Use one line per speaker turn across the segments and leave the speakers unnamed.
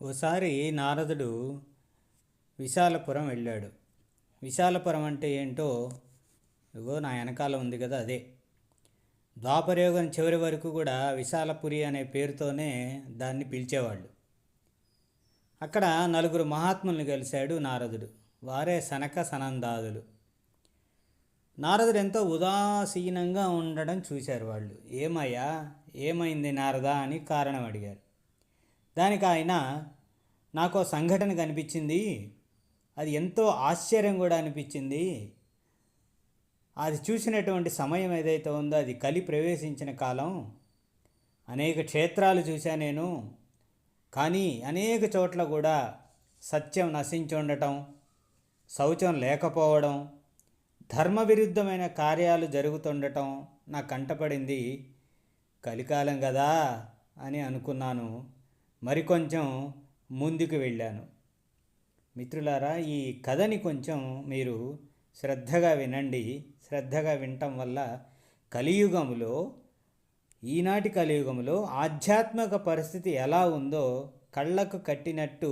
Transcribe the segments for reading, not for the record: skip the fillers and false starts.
ఓసారి నారదుడు విశాలపురం వెళ్ళాడు. విశాలపురం అంటే ఏంటో ఇగో నా వెనకాల ఉంది కదా, అదే. ద్వాపరయుగం చివరి వరకు కూడా విశాలపురి అనే పేరుతోనే దాన్ని పిలిచేవాళ్ళు. అక్కడ నలుగురు మహాత్ముల్ని కలిశాడు నారదుడు. వారే సనక సనందాదులు. నారదుడు ఎంతో ఉదాసీనంగా ఉండడం చూశారు వాళ్ళు. ఏమయ్యా, ఏమైంది నారదా అని కారణం అడిగారు. దానికి ఆయన, నాకు సంఘటన కనిపించింది, అది ఎంతో ఆశ్చర్యం కూడా అనిపించింది. అది చూసినటువంటి సమయం ఏదైతే ఉందో అది కలి ప్రవేశించిన కాలం. అనేక క్షేత్రాలు చూశా నేను, కానీ అనేక చోట్ల కూడా సత్యం నశించి ఉండటం, శౌచం లేకపోవడం, ధర్మ విరుద్ధమైన కార్యాలు జరుగుతుండటం నాకు కంటపడింది. కలికాలం కదా అని అనుకున్నాను. మరికొంచెం ముందుకు వెళ్ళాను. మిత్రులారా, ఈ కథని కొంచెం మీరు శ్రద్ధగా వినండి. శ్రద్ధగా వినటం వల్ల కలియుగంలో, ఈనాటి కలియుగంలో ఆధ్యాత్మిక పరిస్థితి ఎలా ఉందో కళ్ళకు కట్టినట్టు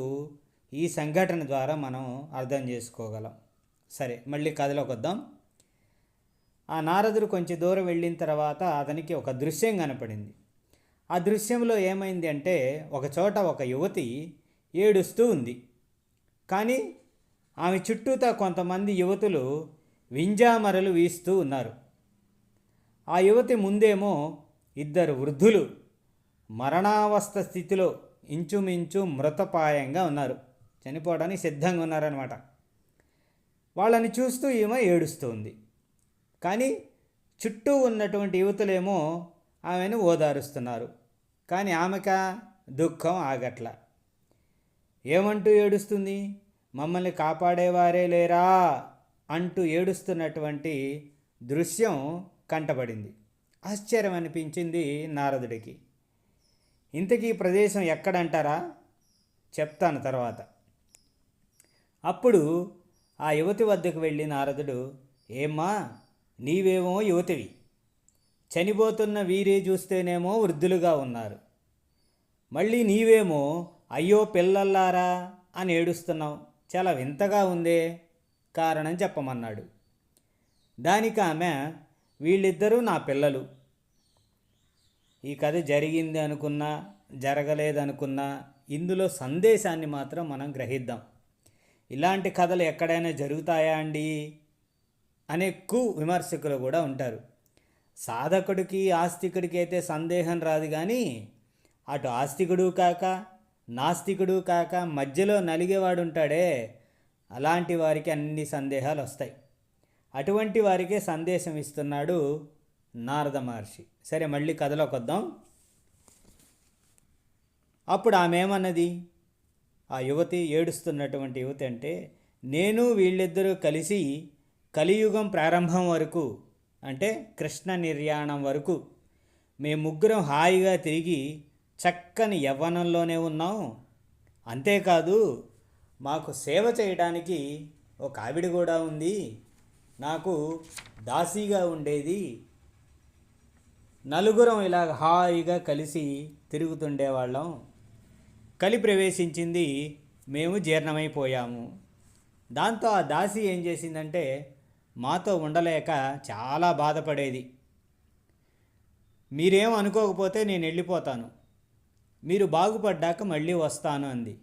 ఈ సంఘటన ద్వారా మనం అర్థం చేసుకోగలం. సరే, మళ్ళీ కథలోకి వద్దాం. ఆ నారదుడు కొంచెం దూరం వెళ్ళిన తర్వాత అతనికి ఒక దృశ్యం కనపడింది. ఆ దృశ్యంలో ఏమైంది అంటే, ఒక చోట ఒక యువతి ఏడుస్తూ ఉంది. కానీ ఆమె చుట్టూతా కొంతమంది యువతులు వింజామరలు వీస్తూ ఉన్నారు. ఆ యువతి ముందేమో ఇద్దరు వృద్ధులు మరణావస్థ స్థితిలో ఇంచుమించు మృతపాయంగా ఉన్నారు, చనిపోవడానికి సిద్ధంగా ఉన్నారనమాట. వాళ్ళని చూస్తూ ఈమె ఏడుస్తుంది. కానీ చుట్టూ ఉన్నటువంటి యువతులేమో ఆమెను ఓదారుస్తున్నారు. కానీ ఆమెకా దుఃఖం ఆగట్ల. ఏమంటూ ఏడుస్తుంది? మమ్మల్ని కాపాడేవారే లేరా అంటూ ఏడుస్తున్నటువంటి దృశ్యం కంటపడింది. ఆశ్చర్యం అనిపించింది నారదుడికి. ఇంతకీ ప్రదేశం ఎక్కడంటారా? చెప్తాను తర్వాత. అప్పుడు ఆ యువతి వద్దకు వెళ్ళి నారదుడు, ఏమ్మా, నీవేమో యువతివి, చనిపోతున్న వీరే చూస్తేనేమో వృద్ధులుగా ఉన్నారు, మళ్ళీ నీవేమో అయ్యో పిల్లల్లారా అని ఏడుస్తున్నావు, చాలా వింతగా ఉందే, కారణం చెప్పమన్నాడు. దానికి ఆమె, వీళ్ళిద్దరూ నా పిల్లలు. ఈ కథ జరిగింది అనుకున్నా జరగలేదనుకున్నా ఇందులో సందేశాన్ని మాత్రం మనం గ్రహిద్దాం. ఇలాంటి కథలు ఎక్కడైనా జరుగుతాయా అండి అనే విమర్శకులు కూడా ఉంటారు. సాధకుడికి ఆస్తికుడికి అయితే సందేహం రాదు, కానీ అటు ఆస్తికుడు కాక నాస్తికుడు కాక మధ్యలో నలిగేవాడు ఉంటాడే, అలాంటి వారికి అన్ని సందేహాలు వస్తాయి. అటువంటి వారికే సందేశం ఇస్తున్నాడు నారద మహర్షి. సరే, మళ్ళీ కథలోకి వద్దాం. అప్పుడు ఆమె ఏమన్నది? ఆ యువతి, ఏడుస్తున్నటువంటి యువతి అంటే, నేను వీళ్ళిద్దరూ కలిసి కలియుగం ప్రారంభం వరకు, అంటే కృష్ణ నిర్యాణం వరకు మేము ముగ్గురం హాయిగా తిరిగి చక్కని యవ్వనంలోనే ఉన్నాం. అంతేకాదు, మాకు సేవ చేయడానికి ఒక ఆవిడ కూడా ఉంది, నాకు దాసీగా ఉండేది. నలుగురం ఇలా హాయిగా కలిసి తిరుగుతుండేవాళ్ళం. కలి ప్రవేశించింది, మేము జీర్ణమైపోయాము. దాంతో ఆ దాసి ఏం చేసిందంటే, మాతో ఉండలేక చాలా బాధపడేది. మీరేం అనుకోకపోతే నేను వెళ్ళిపోతాను, మీరు బాగుపడ్డాక మళ్ళీ వస్తాను అంది.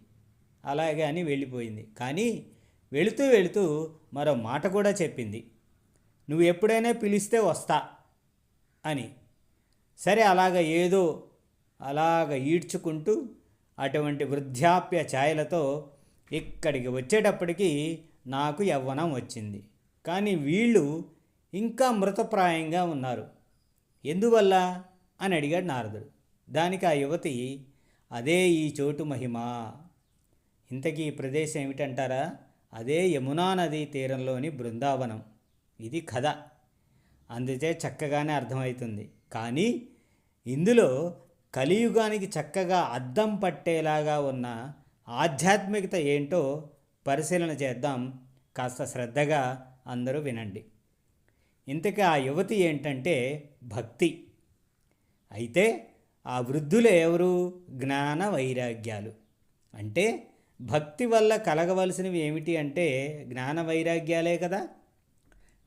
అలాగే అని వెళ్ళిపోయింది. కానీ వెళుతూ వెళుతూ మరో మాట కూడా చెప్పింది, నువ్వు ఎప్పుడైనా పిలిస్తే వస్తా అని. సరే, అలాగ ఈడ్చుకుంటూ అటువంటి వృద్ధాప్య ఛాయలతో ఇక్కడికి వచ్చేటప్పటికి నాకు యవ్వనం వచ్చింది. కానీ వీళ్ళు ఇంకా మృతప్రాయంగా ఉన్నారు, ఎందువల్ల అని అడిగాడు నారదుడు. దానికి ఆ యువతి, అదే ఈ చోటు మహిమ. ఇంతకీ ఈ ప్రదేశం ఏమిటంటారా? అదే యమునా నదీ తీరంలోని బృందావనం. ఇది కథ, అందుచే చక్కగానే అర్థమవుతుంది. కానీ ఇందులో కలియుగానికి చక్కగా అద్దం పట్టేలాగా ఉన్న ఆధ్యాత్మికత ఏంటో పరిశీలన చేద్దాం. కాస్త శ్రద్ధగా అందరూ వినండి. ఇంతకీ ఆ యువతి ఏంటంటే భక్తి. అయితే ఆ వృద్ధులు ఎవరు? జ్ఞాన వైరాగ్యాలు. అంటే భక్తి వల్ల కలగవలసినవి ఏమిటి అంటే జ్ఞాన వైరాగ్యాలే కదా.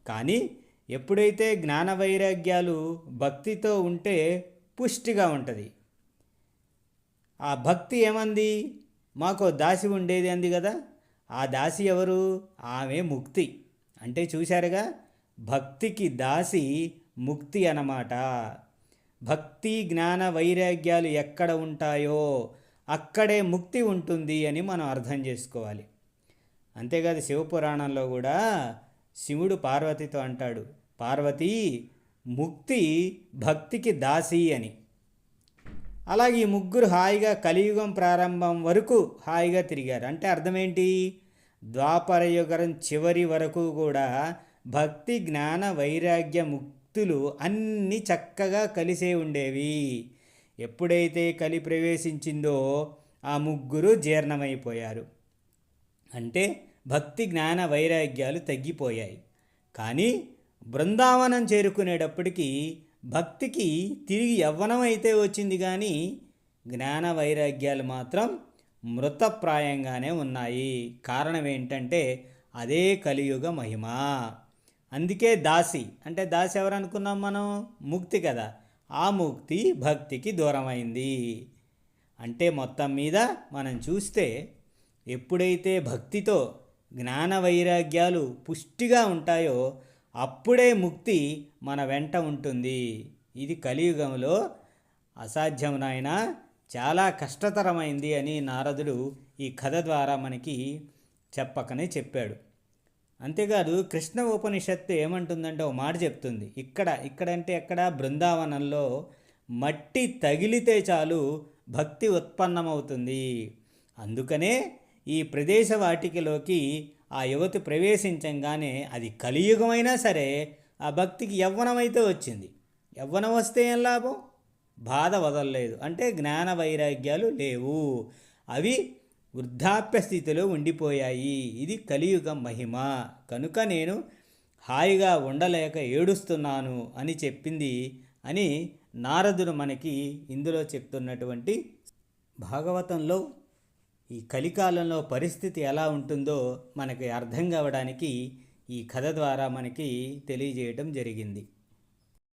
కానీ ఎప్పుడైతే జ్ఞాన వైరాగ్యాలు భక్తితో ఉంటే పుష్టిగా ఉంటుంది. ఆ భక్తి ఏమంది, మాకో దాసి ఉండేది అంది కదా. ఆ దాసి ఎవరు? ఆమె ముక్తి. అంటే చూశారుగా, భక్తికి దాసి ముక్తి అన్నమాట. భక్తి జ్ఞాన వైరాగ్యాలు ఎక్కడ ఉంటాయో అక్కడే ముక్తి ఉంటుంది అని మనం అర్థం చేసుకోవాలి. అంతేకాదు, శివపురాణంలో కూడా శివుడు పార్వతితో అంటాడు, పార్వతీ ముక్తి భక్తికి దాసి అని. అలాగే ఈ ముగ్గురు హాయిగా కలియుగం ప్రారంభం వరకు హాయిగా తిరిగారు. అంటే అర్థమేంటి? ద్వాపరయుగం చివరి వరకు కూడా భక్తి జ్ఞాన వైరాగ్య ముక్తులు అన్నీ చక్కగా కలిసే ఉండేవి. ఎప్పుడైతే కలి ప్రవేశించిందో ఆ ముగ్గురు జీర్ణమైపోయారు. అంటే భక్తి జ్ఞాన వైరాగ్యాలు తగ్గిపోయాయి. కానీ బృందావనం చేరుకునేటప్పటికీ భక్తికి తిరిగి యవ్వనం అయితే వచ్చింది, కానీ జ్ఞాన వైరాగ్యాలు మాత్రం మృతప్రాయంగానే ఉన్నాయి. కారణం ఏంటంటే అదే కలియుగ మహిమ. అందుకే దాసి అంటే దాసి ఎవరు అనుకున్నాం మనం? ముక్తి కదా. ఆ ముక్తి భక్తికి దూరమైంది. అంటే మొత్తం మీద మనం చూస్తే ఎప్పుడైతే భక్తితో జ్ఞాన వైరాగ్యాలు పుష్టిగా ఉంటాయో అప్పుడే ముక్తి మన వెంట ఉంటుంది. ఇది కలియుగంలో అసాధ్యం నాయన, చాలా కష్టతరమైంది అని నారదుడు ఈ కథ ద్వారా మనకి చెప్పకనే చెప్పాడు. అంతేకాదు, కృష్ణ ఉపనిషత్తు ఏమంటుందంటే ఒక మాట చెప్తుంది. ఇక్కడంటే ఎక్కడ? బృందావనంలో మట్టి తగిలితే చాలు భక్తి ఉత్పన్నమవుతుంది. అందుకనే ఈ ప్రదేశ వాటికలోకి ఆ యువతి ప్రవేశించంగానే అది కలియుగమైనా సరే ఆ భక్తికి యవ్వనమైతే వచ్చింది. యవ్వనం వస్తే ఏం లాభం? బాధ వదలలేదు. అంటే జ్ఞాన వైరాగ్యాలు లేవు, అవి వృద్ధాప్య స్థితిలో ఉండిపోయాయి. ఇది కలియుగ మహిమ. కనుక నేను హాయిగా ఉండలేక ఏడుస్తున్నాను అని చెప్పింది అని నారదుడు మనకి ఇందులో చెప్తున్నటువంటి భాగవతంలో ఈ కలికాలంలో పరిస్థితి ఎలా ఉంటుందో మనకి అర్థం కావడానికి ఈ కథ ద్వారా మనకి తెలియజేయటం జరిగింది.